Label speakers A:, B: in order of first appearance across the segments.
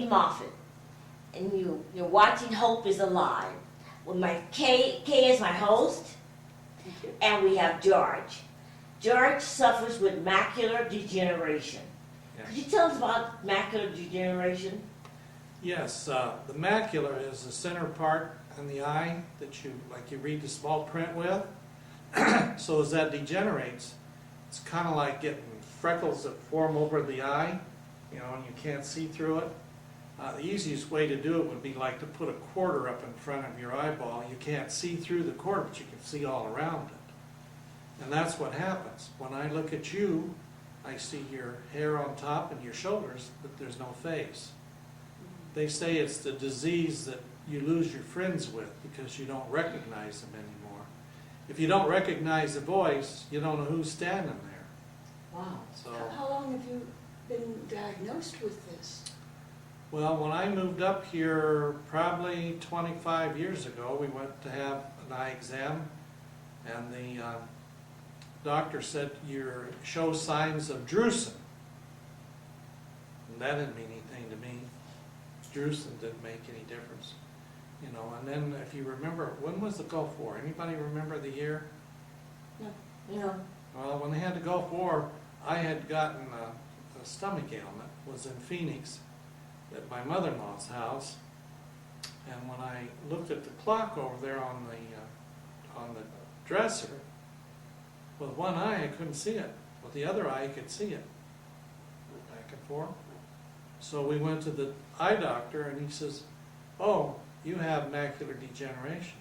A: Judy Moffat, and you're watching Hope is Alive. With my Kay is my host, and we have George. George suffers with macular degeneration.
B: Yes.
A: Could you tell us about macular degeneration?
B: Yes, the macular is the center part in the eye that you read the small print with. So as that degenerates, it's kind of like getting freckles that form over the eye, you know, and you can't see through it. The easiest way to do it would be like to put a quarter up in front of your eyeball. You can't see through the quarter, but you can see all around it. And that's what happens. When I look at you, I see your hair on top and your shoulders, but there's no face. They say it's the disease that you lose your friends with because you don't recognize them anymore. If you don't recognize the voice, you don't know who's standing there.
A: Wow.
B: So,
C: How long have you been diagnosed with this?
B: well, when I moved up here probably 25 years ago, we went to have an eye exam, and the doctor said you show signs of drusen. And that didn't mean anything to me. Drusen didn't make any difference. You know, and then if you remember, when was the Gulf War? Anybody remember the year?
A: No.
B: Well, when they had the Gulf War, I had gotten a stomach ailment, was in Phoenix at my mother-in-law's house, and when I looked at the clock over there on the dresser, with one eye I couldn't see it, with the other eye I could see it, back and forth. So we went to the eye doctor, and he says, "Oh, you have macular degeneration."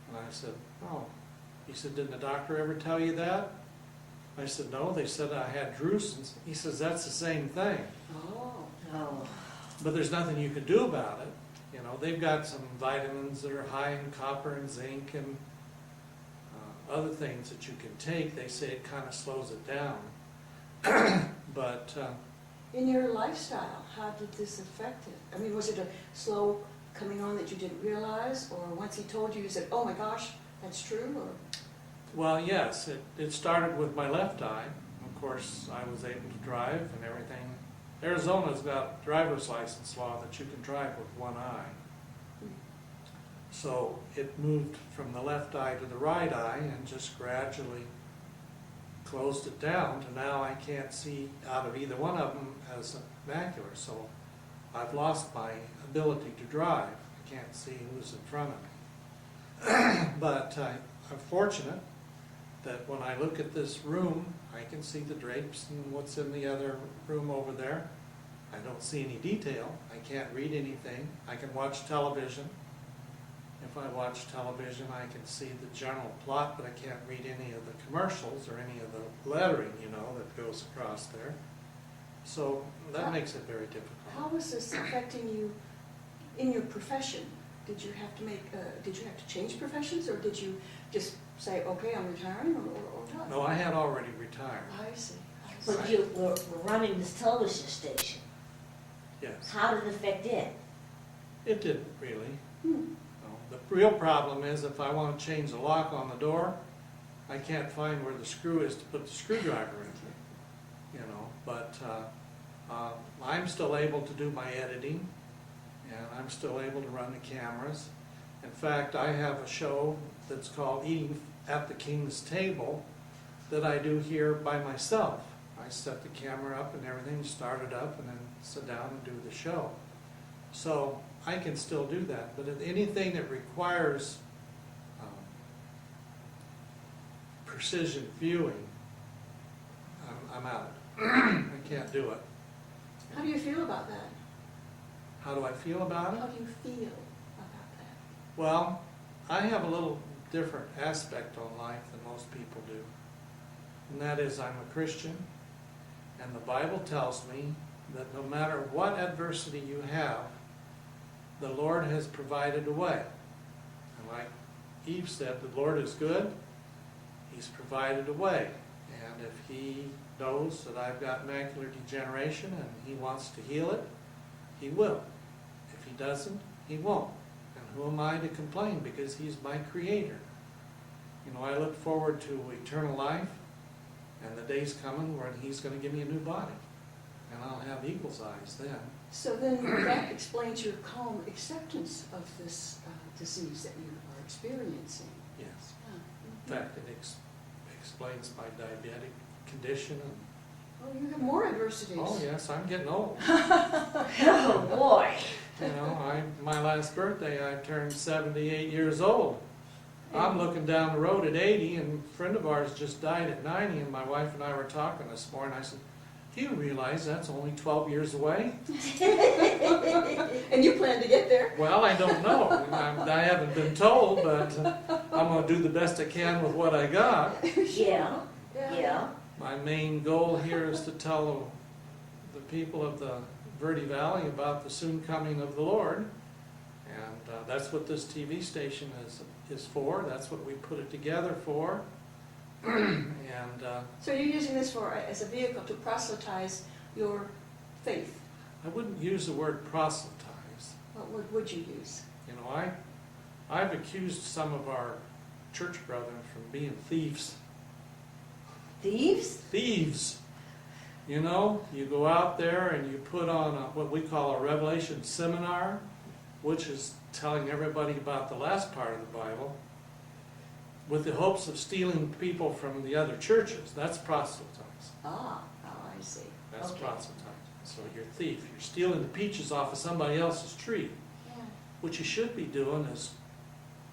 B: And I said, "Oh." He said, "Didn't the doctor ever tell you that?" I said, "No, they said I had drusens." He says, "That's the same thing.
A: Oh.
B: But there's nothing you can do about it. You know, they've got some vitamins that are high in copper and zinc and other things that you can take. They say it kind of slows it down." But
C: In your lifestyle, how did this affect it? I mean, was it a slow coming on that you didn't realize, or once he told you, you said, "Oh my gosh, that's true"? Or
B: well, yes, it started with my left eye. Of course, I was able to drive and everything. Arizona's got driver's license law that you can drive with one eye. So it moved from the left eye to the right eye and just gradually closed it down to now I can't see out of either one of them as a macular. So I've lost my ability to drive. I can't see who's in front of me. But I'm fortunate that when I look at this room, I can see the drapes and what's in the other room over there. I don't see any detail. I can't read anything. I can watch television. If I watch television, I can see the general plot, but I can't read any of the commercials or any of the lettering, you know, that goes across there. So that makes it very difficult.
C: how was this affecting you in your profession? Did you have to change professions, or did you just say, "Okay, I'm retiring," or what?
B: No, I had already retired.
C: I see.
A: But you were running this television station.
B: Yes.
A: How did it affect it?
B: It didn't really.
C: Hmm.
B: No. The real problem is if I want to change the lock on the door, I can't find where the screw is to put the screwdriver in. You know, but I'm still able to do my editing, and I'm still able to run the cameras. In fact, I have a show that's called Eating at the King's Table that I do here by myself. I set the camera up and everything, start it up, and then sit down and do the show. So I can still do that, but anything that requires precision viewing, I'm out. I can't do it.
C: How do you feel about that?
B: How do I feel about it?
C: How do you feel about that?
B: Well, I have a little different aspect on life than most people do. And that is I'm a Christian, and the Bible tells me that no matter what adversity you have, the Lord has provided a way. And like Eve said, the Lord is good. He's provided a way. And if He knows that I've got macular degeneration and He wants to heal it, He will. If He doesn't, He won't. And who am I to complain, because He's my Creator? You know, I look forward to eternal life and the day's coming when He's going to give me a new body. and I'll have eagle's eyes then.
C: So then that explains your calm acceptance of this disease that you are experiencing.
B: Yes.
C: Yeah.
B: In fact, it explains my diabetic condition. And,
C: Oh, you have more adversities.
B: oh yes, I'm getting old.
A: Oh, boy.
B: You know, my last birthday, I turned 78 years old. I'm looking down the road at 80, and a friend of ours just died at 90, and my wife and I were talking this morning. I said, do you realize that's only 12 years away?
C: And you plan to get there?
B: Well, I don't know. I haven't been told, but I'm going to do the best I can with what I got.
A: Yeah, yeah.
B: My main goal here is to tell the people of the Verde Valley about the soon coming of the Lord. And that's what this TV station is for. That's what we put it together for. And
C: So you're using this as a vehicle to proselytize your faith.
B: I wouldn't use the word proselytize.
C: What word would you use?
B: You know, I've accused some of our church brethren from being thieves.
A: Thieves?
B: Thieves. You know, you go out there and you put on what we call a Revelation seminar, which is telling everybody about the last part of the Bible, with the hopes of stealing people from the other churches. That's proselytizing.
C: Oh, I see.
B: That's
C: Okay.
B: proselytizing. So you're a thief. You're stealing the peaches off of somebody else's tree.
C: Yeah.
B: What you should be doing is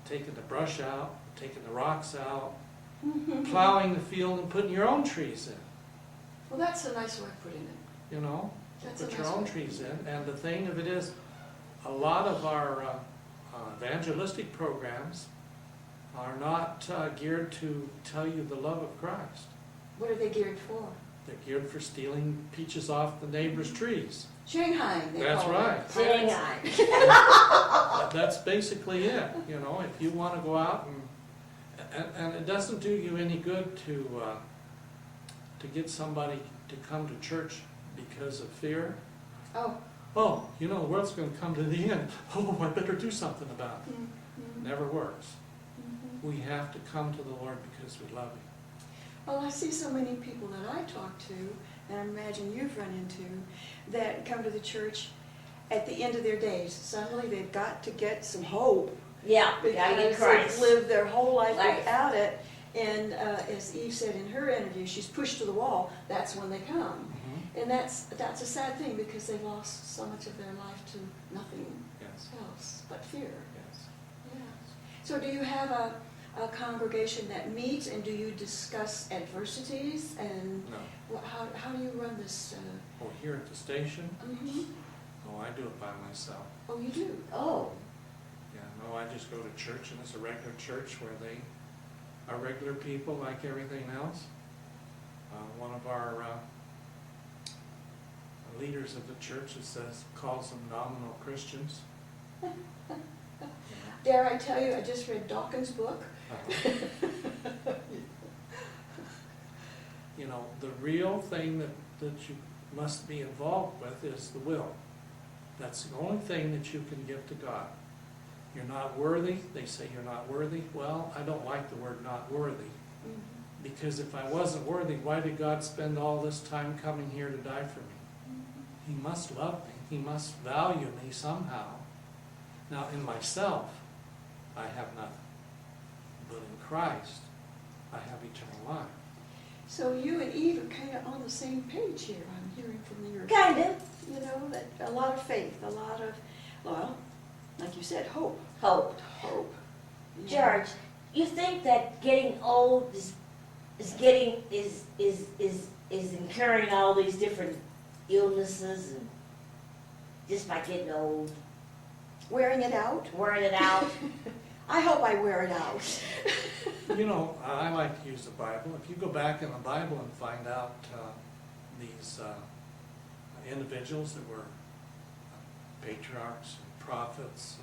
B: taking the brush out, taking the rocks out, plowing the field and putting your own trees in.
C: Well, that's a nice way of putting it.
B: You know,
C: That's a
B: put your
C: nice
B: own
C: way.
B: trees in. And the thing of it is, a lot of our evangelistic programs are not geared to tell you the love of Christ.
C: What are they geared for?
B: They're geared for stealing peaches off the neighbor's trees.
C: Shanghai, they
B: That's
C: call
B: right.
C: it.
A: Shanghai.
B: That's basically it. You know, if you want to go out and it doesn't do you any good to get somebody to come to church because of fear.
C: Oh.
B: Oh, you know, the world's going to come to the end. Oh, I better do something about it.
C: Mm-hmm.
B: Never works.
C: Mm-hmm.
B: We have to come to the Lord because we love Him.
C: Well, I see so many people that I talk to, and I imagine you've run into, that come to the church at the end of their days. Suddenly they've got to get some hope
A: Yeah, gotta get
C: because
A: Christ.
C: they've lived their whole life
A: Life.
C: without it. And as Eve said in her interview, she's pushed to the wall. That's when they come. And that's a sad thing because they lost so much of their life to nothing
B: Yes.
C: else but fear.
B: Yes.
C: Yeah. So do you have a congregation that meets, and do you discuss adversities, and
B: No.
C: how do you run this?
B: Oh, here at the station?
C: Mhm.
B: Oh, I do it by myself.
C: Oh, you do?
A: Oh,
B: Yeah, no, I just go to church, and it's a regular church where they are regular people like everything else. One of our leaders of the church calls them nominal Christians.
C: Dare I tell you, I just read Dawkins' book.
B: You know, the real thing that you must be involved with is the will. That's the only thing that you can give to God. You're not worthy. They say you're not worthy. Well, I don't like the word not worthy.
C: Mhm.
B: Because if I wasn't worthy, why did God spend all this time coming here to die for me? He must love me. He must value me somehow. Now, in myself, I have nothing. But in Christ, I have eternal life.
C: So you and Eve are kind of on the same page here. I'm hearing from your,
A: kind of.
C: you know, that a lot of faith, a lot of, well, like you said, hope.
A: Hope.
C: Hope. Yeah.
A: George, you think that getting old is incurring all these different illnesses and just by getting old,
C: Wearing it out?
A: wearing it out?
C: I hope I wear it out.
B: You know, I like to use the Bible. If you go back in the Bible and find out these individuals that were patriarchs and prophets,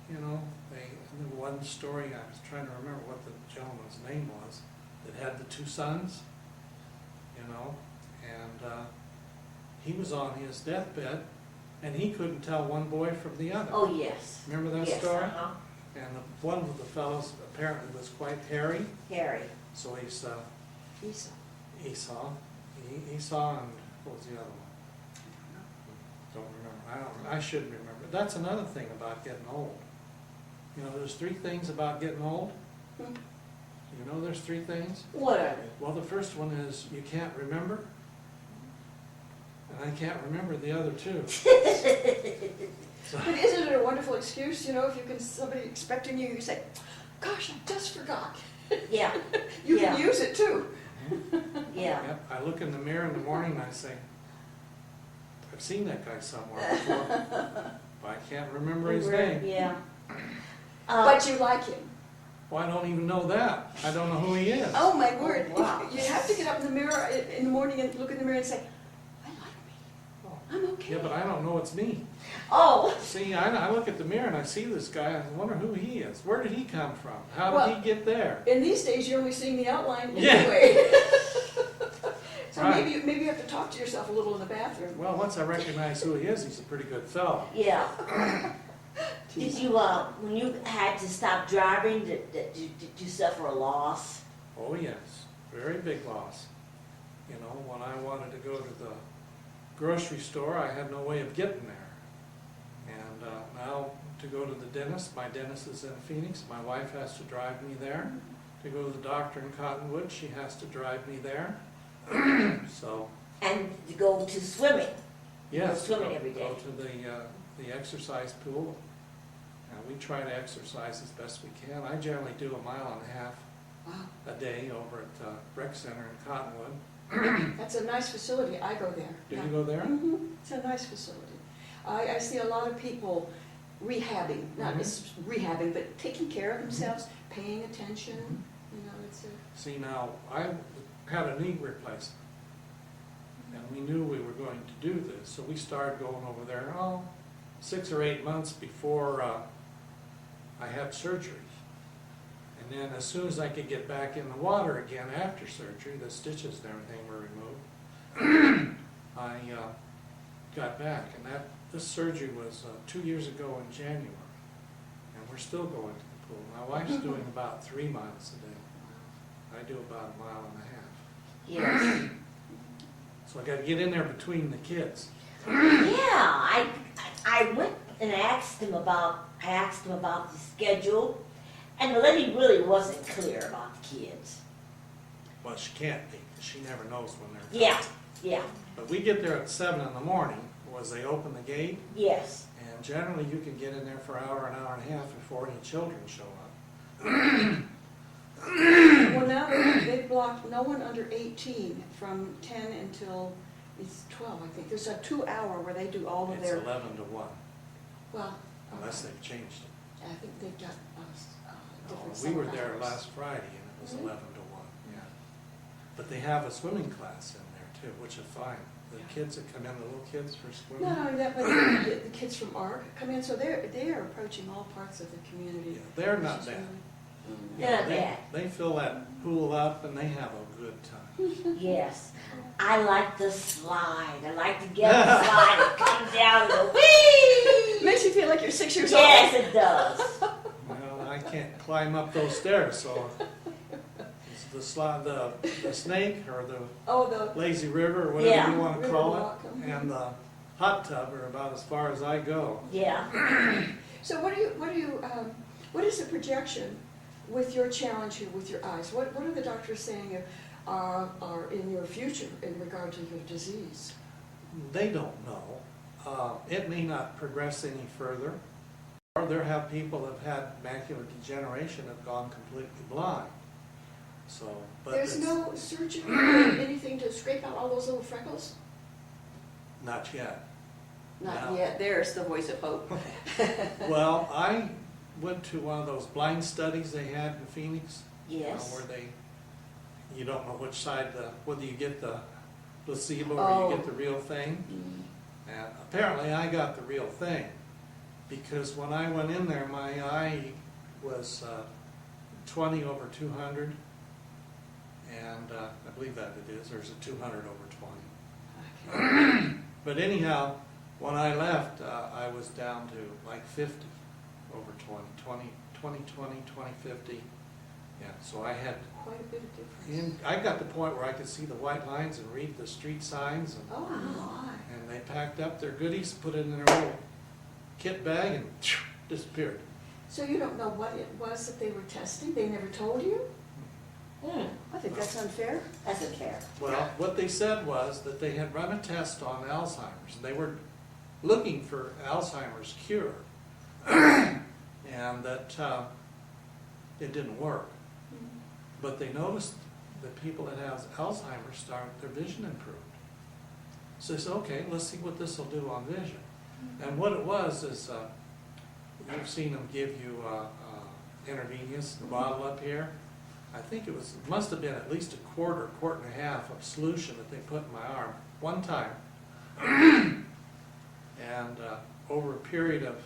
B: and, you know, the one story, I was trying to remember what the gentleman's name was, that had the two sons, you know, and he was on his deathbed, and he couldn't tell one boy from the other.
A: Oh, yes.
B: Remember that
A: Yes,
B: story?
A: uh-huh.
B: And one of the fellows apparently was quite hairy,
A: Harry.
B: so he's
C: Esau.
B: Esau, and what was the other one? Don't remember. I shouldn't remember. That's another thing about getting old. You know, there's 3 things about getting old.
C: Hmm.
B: You know there's 3 things?
A: What are they?
B: Well, the first one is you can't remember. And I can't remember the other 2. So,
C: But isn't it a wonderful excuse, you know, if you can, somebody expecting you, you say, gosh, I just forgot.
A: Yeah,
C: You
A: Yeah.
C: can use it too.
A: yeah.
B: yep, I look in the mirror in the morning and I say, I've seen that guy somewhere before, but I can't remember his name.
A: Yeah.
C: But you like him.
B: Well, I don't even know that. I don't know who he is.
C: Oh, my word.
A: wow.
C: You have to get up in the mirror in the morning and look in the mirror and say, I like me. I'm okay.
B: Yeah, but I don't know it's me.
A: Oh,
B: See, I look at the mirror and I see this guy, and I wonder who he is. Where did he come from? How did
C: Well,
B: he get there?
C: In these days, you're only seeing the outline
B: Yeah.
C: anyway. So
B: Right.
C: maybe you have to talk to yourself a little in the bathroom.
B: Well, once I recognize who he is, he's a pretty good fellow.
A: yeah. Did you, when you had to stop driving, did you suffer a loss?
B: Oh, yes. Very big loss. You know, when I wanted to go to the grocery store, I had no way of getting there. And now to go to the dentist, my dentist is in Phoenix. My wife has to drive me there. To go to the doctor in Cottonwood, she has to drive me there. So,
A: And to go to swimming?
B: yes,
A: swimming every day.
B: go to the exercise pool. We try to exercise as best we can. I generally do 1.5 miles
C: Wow,
B: a day over at Rec Center in Cottonwood.
C: that's a nice facility. I go there.
B: Do
C: Yeah.
B: you go there?
C: It's a nice facility. I see a lot of people rehabbing, not
B: Mhm.
C: just rehabbing, but taking care of themselves, paying attention. You know, it's a,
B: See, now, I had a knee replacement, and we knew we were going to do this, so we started going over there, 6 or 8 months before I had surgery. And then as soon as I could get back in the water again after surgery, the stitches and everything were removed, I got back. And this surgery was 2 years ago in January, and we're still going to the pool. My wife's doing about 3 miles a day. I do about 1.5 miles.
A: Yes.
B: So I got to get in there between the kids.
A: Yeah, I went and asked him about the schedule, and the lady really wasn't clear about the kids.
B: Well, she can't be, 'cause she never knows when they're
A: Yeah,
B: coming.
A: yeah,
B: But we get there at 7 in the morning, as they open the gate,
A: yes.
B: and generally you can get in there for an hour and a half before any children show up.
C: well, now they've blocked no one under 18 from 10 until it's 12, I think. There's a 2-hour where they do all of
B: It's
C: their,
B: 11 to 1,
C: well,
B: unless they've changed it.
C: I think they've got different
B: We were
C: summer
B: there
C: hours.
B: last Friday, and it was
C: Mhm.
B: 11 to 1, yeah. But they have a swimming class in there too, which is fine. The kids that come in, the little kids for swimming.
C: Not only that, but the kids from ARC come in, so they are approaching all parts of the community.
B: Yeah, they're
C: which
B: not
C: is
B: bad.
C: really-
A: They're not
B: they,
A: bad.
B: They fill that pool up and they have a good time.
A: Yes. I like the slide. I like to get on the slide and come down and go, whee!
C: Makes you feel like you're 6 years old.
A: Yes, it does.
B: Well, I can't climb up those stairs, so it's the slide, the snake or the
C: Oh, the,
B: lazy river or whatever
A: Yeah.
B: you want to call
C: Riverwalk,
B: it, and the hot tub are about as far as I go.
A: Yeah.
C: so what is the projection with your challenge here with your eyes? What are the doctors saying are in your future in regard to your disease?
B: They don't know. It may not progress any further. Or there have people that have had macular degeneration have gone completely blind. So, but
C: There's
B: it's
C: no surgery or anything to scrape out all those little freckles?
B: not yet.
C: Not
B: No.
C: yet. There's the voice of hope.
B: Well, I went to one of those blind studies they had in Phoenix.
A: Yes.
B: Where you don't know which side, whether you get the placebo or
C: Oh.
B: you get the real thing. And apparently I got the real thing, because when I went in there, my eye was 20 over 200, and I believe that it is, there's a 200 over 20. But anyhow, when I left, I was down to like 50 over 20, 20, 50. Yeah, so I had,
C: Quite a bit of difference.
B: I got to the point where I could see the white lines and read the street signs,
C: Oh my.
B: and packed up their goodies, put it in their little kit bag, and disappeared.
C: So you don't know what it was that they were testing? They never told you? I think that's unfair.
A: That's unfair.
B: Well, what they said was that they had run a test on Alzheimer's. They were looking for Alzheimer's cure, and that it didn't work. But they noticed that people that have Alzheimer's their vision improved. So they said, okay, let's see what this will do on vision. And what it was is, you've seen them give you intravenous, the bottle up here. I think it must have been at least a quart and a half of solution that they put in my arm one time. And over a period of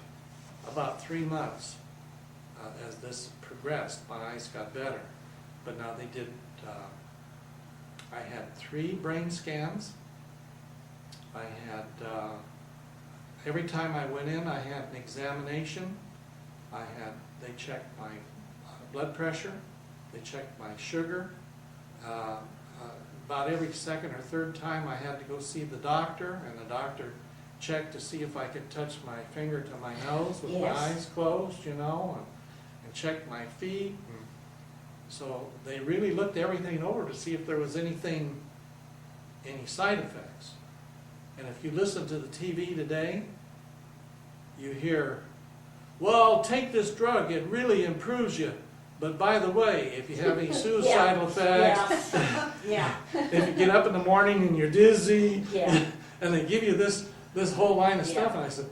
B: about 3 months, as this progressed, my eyes got better. But now they did, I had 3 brain scans. I had, every time I went in, I had an examination. They checked my blood pressure. They checked my sugar. About every second or third time I had to go see the doctor, and the doctor checked to see if I could touch my finger to my nose with my eyes closed, and checked my feet. So they really looked everything over to see if there was any side effects. And if you listen to the TV today, you hear, well, take this drug, it really improves you. But by the way, if you have any suicidal effects, if you get up in the morning and you're dizzy, and they give you this whole line of stuff, and I said,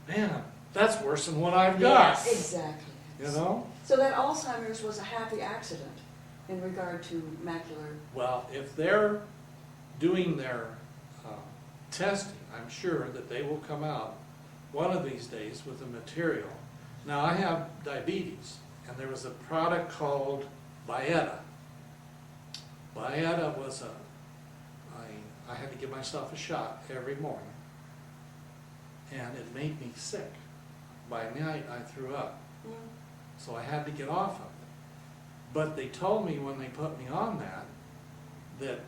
B: man, that's worse than what I've got.
A: Yes.
C: Exactly.
B: You know?
C: So that Alzheimer's was a happy accident in regard to macular.
B: Well, if they're doing their testing, I'm sure that they will come out one of these days with a material. Now, I have diabetes. And there was a product called Byetta. Byetta was I had to give myself a shot every morning. And it made me sick. By night, I threw up. So I had to get off of it. But they told me when they put me on that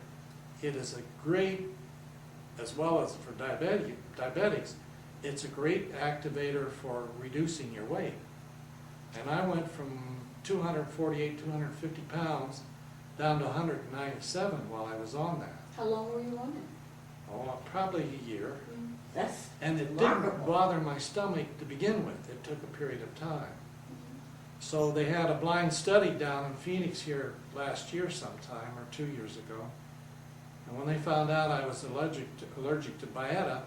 B: it is a great, as well as for diabetics, it's a great activator for reducing your weight. And I went from 248, 250 pounds down to 197 while I was on that.
C: How long were you on it?
B: Oh, probably a year.
A: That's
B: And it
A: remarkable.
B: didn't bother my stomach to begin with. It took a period of time. So they had a blind study down in Phoenix here last year sometime, or 2 years ago. And when they found out I was allergic to Byetta,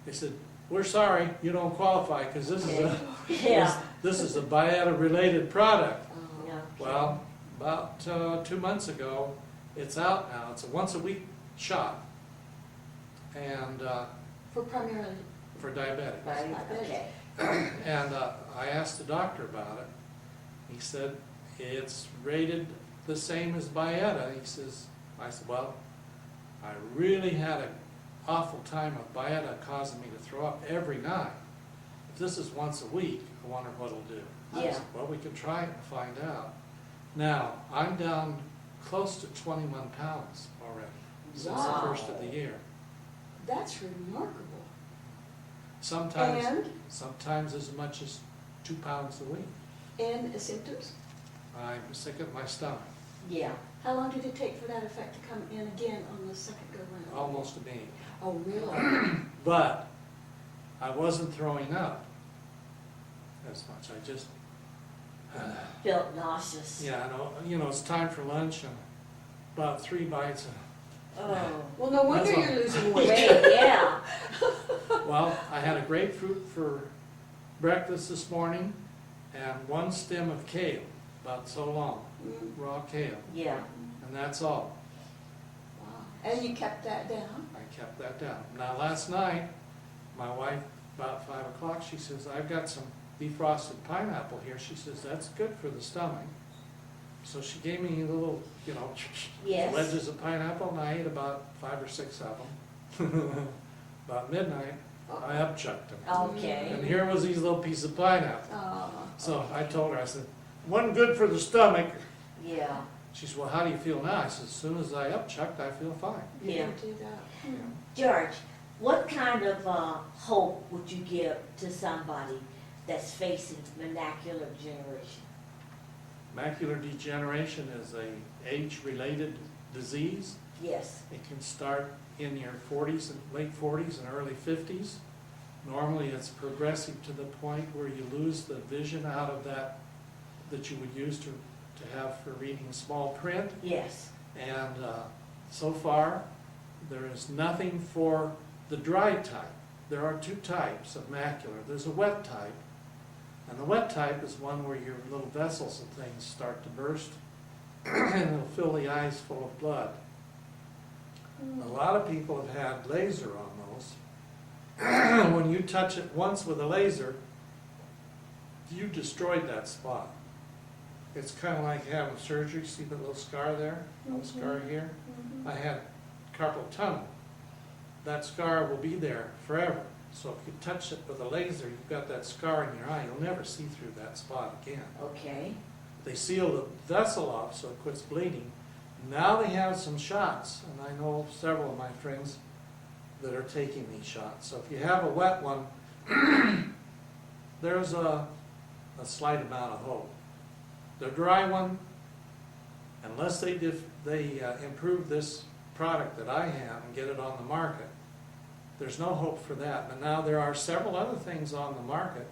B: they said, we're sorry, you don't qualify because this is a this is a Byetta-related product. Well, about 2 months ago, it's out now. It's a once-a-week shot, and
C: Primarily
B: for diabetics.
A: Okay.
B: And I asked the doctor about it. He said it's rated the same as Byetta. I said, well, I really had an awful time with Byetta causing me to throw up every night. If this is once a week, I wonder what it'll do. I said, well, we can try it and find out. Now, I'm down close to 21 pounds already since the first of the year.
C: That's remarkable.
B: Sometimes as much as 2 pounds a week.
C: And the symptoms?
B: I'm sick at my stomach.
A: Yeah.
C: How long did it take for that effect to come in again on the second go-round?
B: Almost a minute.
C: Oh, really?
B: But I wasn't throwing up as much. I just
A: Felt nauseous.
B: yeah, it's time for lunch and about 3 bites.
A: Oh.
C: Well, no wonder
B: That's all.
C: you're losing weight.
A: Great, yeah.
B: Well, I had a grapefruit for breakfast this morning and 1 stem of kale, about so long, raw kale,
A: Yeah.
B: and that's all.
C: Wow. And you kept that down?
B: I kept that down. Now, last night, my wife, about 5 o'clock, she says, I've got some defrosted pineapple here. She says, that's good for the stomach. So she gave me a little,
A: Yes.
B: wedges of pineapple, and I ate about 5 or 6 of them. About midnight, I upchucked them.
A: Okay.
B: And here was these little pieces of pineapple.
C: Oh.
B: So I told her, I said, wasn't good for the stomach.
A: Yeah.
B: She said, well, how do you feel now? I said, as soon as I upchucked, I feel fine.
C: You
A: Yeah.
C: didn't do that.
B: Yeah.
A: George, What kind of hope would you give to somebody that's facing macular degeneration?
B: Macular degeneration is a age-related disease.
A: Yes.
B: It can start in your 40s and late 40s and early 50s. Normally it's progressive to the point where you lose the vision out of that you would use to have for reading small print.
A: Yes.
B: And so far there is nothing for the dry type. There are two types of macular. There's a wet type, and the wet type is one where your little vessels and things start to burst and it'll fill the eyes full of blood. A lot of people have had laser on those. When you touch it once with a laser, you destroyed that spot. It's kind of like having surgery. See the little scar there? Little scar here? I had carpal tunnel. That scar will be there forever. So if you touch it with a laser, you've got that scar in your eye. You'll never see through that spot again.
A: Okay.
B: They seal the vessel off so it quits bleeding. Now they have some shots, and I know several of my friends that are taking these shots. So if you have a wet one, there's a slight amount of hope. The dry one, unless they improve this product that I have and get it on the market, there's no hope for that. But now there are several other things on the market.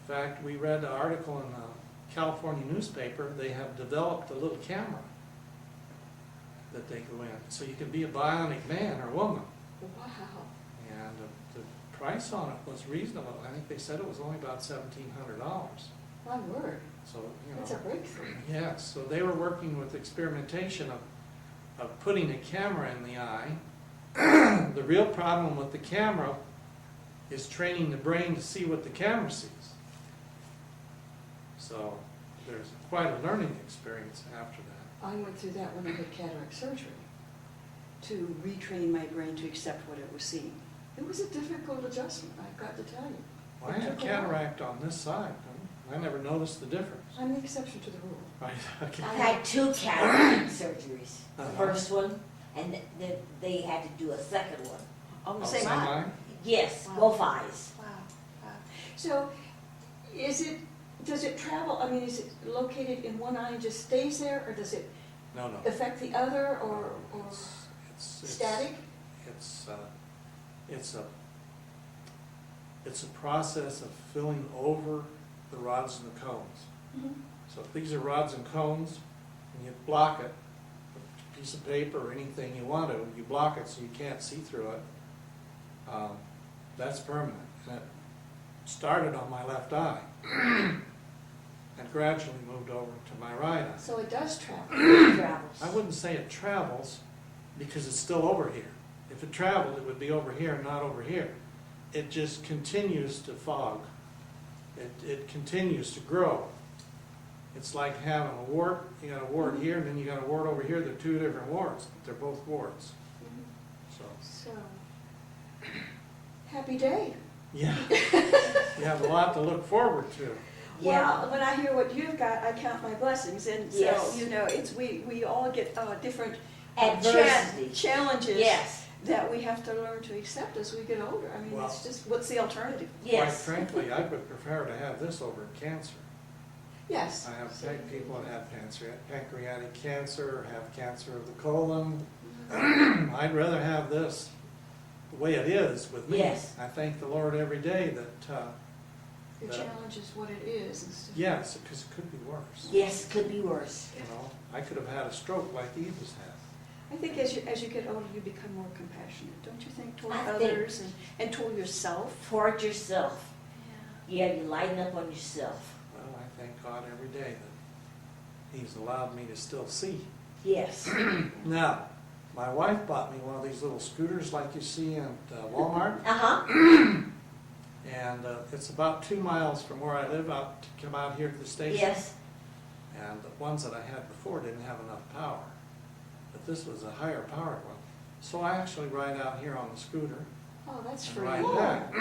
B: In fact, we read an article in a California newspaper. They have developed a little camera that they go in. So you can be a bionic man or woman.
C: Wow.
B: And the price on it was reasonable. I think they said it was only about $1,700.
C: My word.
B: So, you know.
C: That's a breakthrough.
B: Yes, so they were working with experimentation of putting a camera in the eye. The real problem with the camera is training the brain to see what the camera sees. So there's quite a learning experience after that.
C: I went through that when I had cataract surgery, to retrain my brain to accept what it was seeing. It was a difficult adjustment, I've got to tell you.
B: Well, I
C: It
B: had
C: took a while.
B: cataract on this side. I never noticed the difference.
C: I'm the exception to the rule.
B: Right, okay.
A: I had 2 cataract surgeries. The
B: Uh-huh.
A: first one, and then they had to do a second one.
C: On the
B: Oh,
C: same eye.
A: Yes,
C: Wow.
A: both eyes.
C: Wow, wow. So, does it travel, I mean, is it located in one eye and just stays there, or does it
B: No, no.
C: affect the other, or
B: It's
C: static?
B: It's a process of filling over the rods and the cones.
C: Mhm.
B: So if these are rods and cones, and you block it, a piece of paper or anything you want to, you block it so you can't see through it, that's permanent. And it started on my left eye and gradually moved over to my right eye.
C: So it does travel.
A: It travels.
B: I wouldn't say it travels because it's still over here. If it traveled, it would be over here, not over here. It just continues to fog. It continues to grow. It's like having a wart. You got a wart here, and then you got a wart over here. They're 2 different warts. They're both warts. So,
C: So, happy day.
B: yeah, you have a lot to look forward to.
A: Yeah.
C: Well, when I hear what you've got, I count my blessings, and so,
A: Yes.
C: you know, we all get different
A: Adversity.
C: challenges
A: Yes,
C: that we have to learn to accept as we get older. I mean,
B: Well-
C: it's just, what's the alternative?
A: yes.
B: Quite frankly, I would prefer to have this over cancer.
C: Yes.
B: I have people that have pancreatic cancer, or have cancer of the colon. I'd rather have this the way it is with me.
A: Yes.
B: I thank the Lord every day that,
C: The challenge is what it is instead.
B: yes, because it could be worse.
A: Yes, could be worse.
B: You know, I could have had a stroke like Eva's had.
C: I think as you get older, you become more compassionate, don't you think, toward
A: I think-
C: others and toward yourself?
A: Toward yourself.
C: Yeah.
A: Yeah, you lighten up on yourself.
B: Well, I thank God every day that He's allowed me to still see.
A: Yes.
B: Now, my wife bought me one of these little scooters like you see at Walmart.
A: Uh-huh.
B: And it's about 2 miles from where I live out to come out here to the station.
A: Yes.
B: And the ones that I had before didn't have enough power. But this was a higher powered one. So I actually ride out here on the scooter
C: Oh, that's
B: and
C: free.
B: ride
A: Oh.
B: back.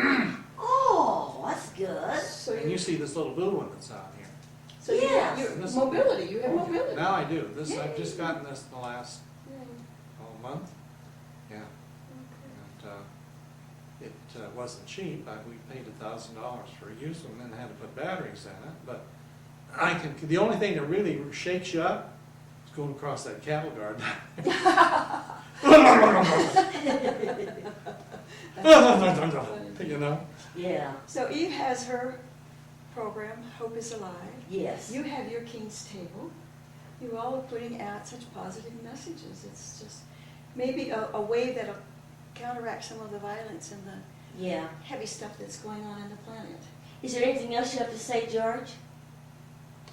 A: Oh, that's good.
C: So
B: And you see this little blue one that's out here.
C: so
A: Yes.
C: you're mobility, you have mobility.
B: Now I do. I've
C: Yay.
B: just gotten this in the last
C: Yeah.
B: month. Yeah.
C: Okay.
B: And it wasn't cheap. We paid $1,000 for a used one, and then had to put batteries in it. But the only thing that really shakes you up is going across that cattle guard. You know?
A: Yeah,
C: So Eve has her program, Hope is Alive.
A: yes.
C: You have your King's Table. You all are putting out such positive messages. It's just maybe a way that'll counteract some of the violence and the
A: Yeah.
C: heavy stuff that's going on in the planet.
A: Is there anything else you have to say, George?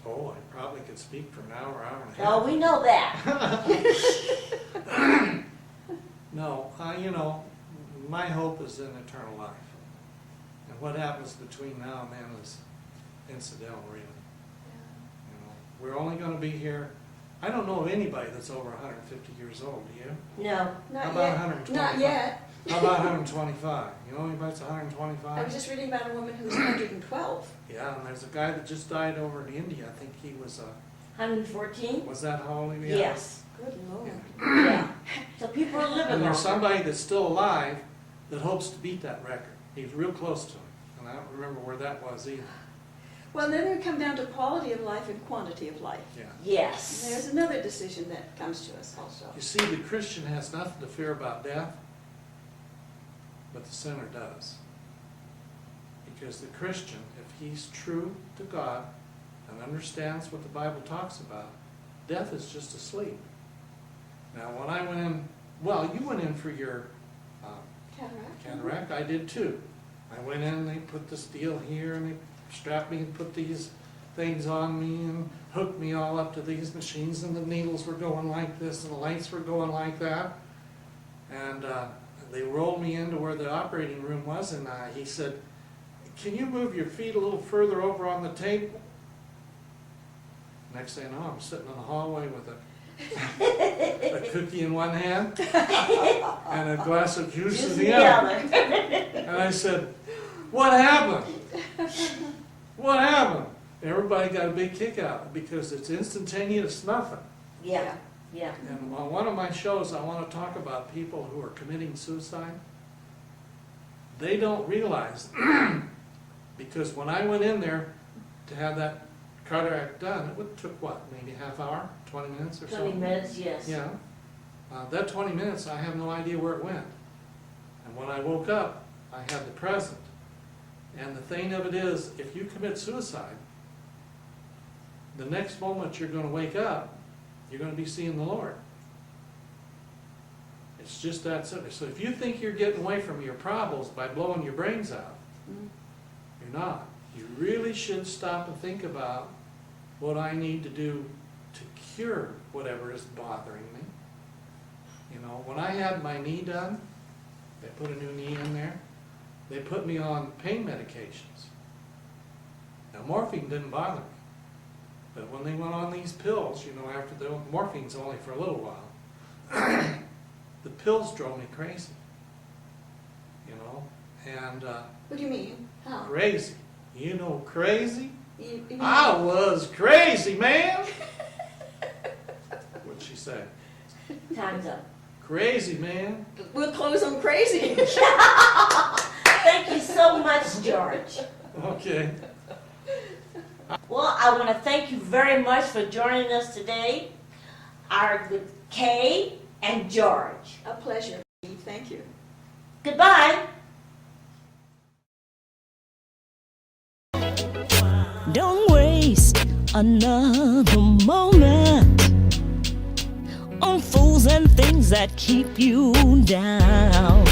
B: Oh, I probably could speak for an hour, hour and a half.
A: Oh, we know that.
B: No, you know, my hope is in eternal life. And what happens between now and then is incidental, really. You know, we're only going to be here. I don't know of anybody that's over 150 years old, do you?
A: No.
C: Not
B: How about
C: yet.
B: 125?
C: Not yet.
B: How about 125? You know anybody that's 125?
C: I was just reading about a woman who was 112.
B: Yeah, and there's a guy that just died over in India. I think he was,
A: 114?
B: was that how old he was?
A: Yes.
C: Good Lord.
A: Yeah. So people are living
B: And there's
A: longer.
B: somebody that's still alive that hopes to beat that record. He's real close to it, and I don't remember where that was either.
C: Well, then we come down to quality of life and quantity of life.
B: Yeah.
A: Yes.
C: And there's another decision that comes to us also.
B: You see, the Christian has nothing to fear about death, but the sinner does. Because the Christian, if he's true to God and understands what the Bible talks about, death is just asleep. Now, when I went in, well, you went in for your cataract. I did too. I went in, they put this deal here, and they strapped me and put these things on me and hooked me all up to these machines, and the needles were going like this and the lights were going like that. And they rolled me into where the operating room was, and he said, "Can you move your feet a little further over on the table?" Next thing I know, I'm sitting in the hallway with a cookie in one hand and a glass of juice in the other. And I said, "What happened? What happened?" Everybody got a big kick out of it because it's instantaneous nothing.
A: Yeah. Yeah.
B: And on one of my shows, I want to talk about people who are committing suicide. They don't realize, because when I went in there to have that cataract done, it took what, maybe a half hour, 20 minutes or so?
A: 20 minutes, yes.
B: Yeah. That 20 minutes, I have no idea where it went. And when I woke up, I had the present. And the thing of it is, if you commit suicide, the next moment you're going to wake up, you're going to be seeing the Lord. It's just that simple. So if you think you're getting away from your problems by blowing your brains out, you're not. You really should stop and think about what I need to do to cure whatever is bothering me. You know, when I had my knee done, they put a new knee in there. They put me on pain medications. Now, morphine didn't bother me. But when they went on these pills, you know, after the morphine's only for a little while, the pills drove me crazy. You know, and
C: What do you mean? How?
B: crazy. You know, crazy?
C: You mean,
B: I was crazy, man. What'd she say?
A: Time's up.
B: Crazy, man.
C: we'll close on crazy.
A: Thank you so much, George.
B: Okay.
A: Well, I want to thank you very much for joining us today. With Kay and George.
C: A pleasure. Thank you.
A: Goodbye.
D: Don't waste another moment on fools and things that keep you down.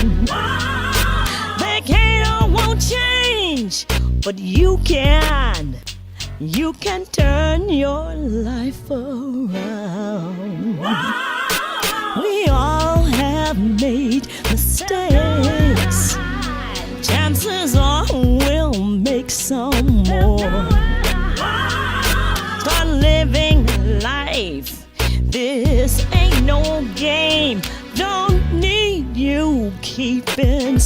D: They can't or won't change, but you can. You can turn your life around. We all have made mistakes. Chances are we'll make some more. Start living life. This ain't no game. Don't need you keeping